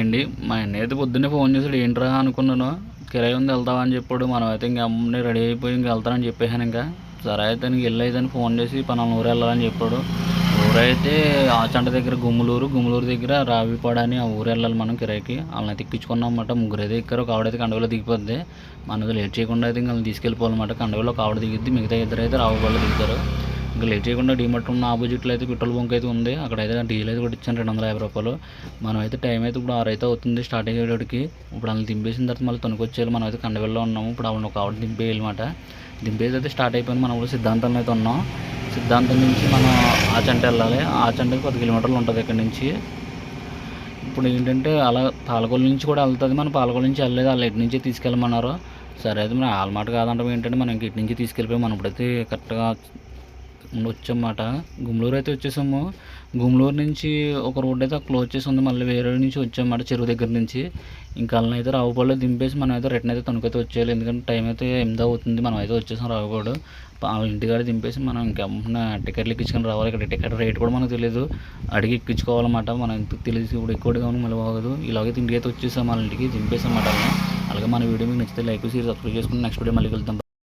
అండి. మా అన్నయ్య అయితే పొద్దున్నే ఫోన్ చేశాడు. ఏంట్రా అనుకున్నాను. కిరాయి ఉంది వెళ్తావా అని చెప్పాడు. మనం అయితే ఇంక అమ్మని రెడీ అయిపోయి ఇంక వెళ్తానని చెప్పేసాను. ఇంకా సరే అయితే నీకు వెళ్ళి ఫోన్ చేసి పలానా ఊరు వెళ్ళాలని చెప్పాడు. ఊరైతే ఆచంట దగ్గర గుమ్మలూరు దగ్గర రావిపాడ అని ఆ ఊరు వెళ్ళాలి మనం కిరాయికి. వాళ్ళని ఎక్కించుకున్నాం అన్నమాట. ముగ్గురు అయితే ఎక్కారు. ఒక ఆవిడైతే కండవలో దిగిపోద్ది. మనది లేట్ చేయకుండా అయితే ఇంకా వాళ్ళని తీసుకెళ్ళిపోవాలన్నమాట. కండవలో ఒక ఆవిడ దిగిద్ది, మిగతా ఇద్దరు అయితే రావిపాడలో దిగుతారు. ఇంకా లేట్ చేయకుండా డీమార్ట్ ఉన్న ఆపోజిట్లో అయితే పెట్రోల్ బంక్ అయితే ఉంది. అక్కడైతే డీజిల్ అయితే కొట్టించాను 250 రూపాయలు. మనం అయితే టైం అయితే ఇప్పుడు 6 అయితే అవుతుంది స్టార్ట్ అయ్యేటికి. ఇప్పుడు వాళ్ళని దింపేసిన తర్వాత మళ్ళీ తొనుకొచ్చేయాలి. మనం అయితే కండవల్లో ఉన్నాము. ఇప్పుడు ఆవిడ ఒక ఆవిడ దింపేయాలన్నమాట. దింపేసి అయితే స్టార్ట్ అయిపోయింది. మనం కూడా సిద్ధాంతంలో అయితే ఉన్నాం. సిద్ధాంతం నుంచి మనం ఆచంట వెళ్ళాలి. ఆచంటకి 10 కిలోమీటర్లు ఉంటుంది ఇక్కడ నుంచి. ఇప్పుడు ఏంటంటే అలా పాలకొల్లు నుంచి కూడా వెళ్తుంది. మనం పాలకొల్లు నుంచి వెళ్ళలేదు, వాళ్ళు ఎటు నుంచి తీసుకెళ్ళమన్నారు. సరే అయితే మనం ఆల్మాట కాదంటే ఏంటంటే మనం ఇంక ఇటు నుంచి తీసుకెళ్ళిపోయి మనం ఇప్పుడైతే కరెక్ట్గా వచ్చామాట. గుమ్మలూరు అయితే వచ్చేసాము. గుమ్మలూరు నుంచి ఒక రోడ్ అయితే క్లోజ్ చేసి ఉంది. మళ్ళీ వేరే నుంచి వచ్చామన్నమాట చెరువు దగ్గర నుంచి. ఇంకా వాళ్ళని అయితే రావుపాడులో దింపేసి మనం అయితే రిటర్న్ అయితే తణుకైతే వచ్చేయాలి. ఎందుకంటే టైం అయితే 8 అవుతుంది. మనం అయితే వచ్చేసాం రావుపాడు. వాళ్ళ ఇంటికాడ దింపేసి మనం ఇంకా టికెట్లు ఎక్కించుకొని రావాలి. ఇక్కడ టికెట్ రేట్ కూడా మనకు తెలియదు, అడిగి ఎక్కించుకోవాలన్నమాట. మనం తెలిసి ఇప్పుడు ఎక్కువగా కానీ మళ్ళీ బాగోదు. ఇలాగైతే ఇంటికి అయితే వచ్చేసాం. వాళ్ళ ఇంటికి దింపేసాం అన్నమాట. అలాగే మన వీడియో మీకు నచ్చితే లైక్ షేర్ సబ్స్క్రైబ్ చేసుకుని నెక్స్ట్ వీడియో మళ్ళీ వెళ్తాం.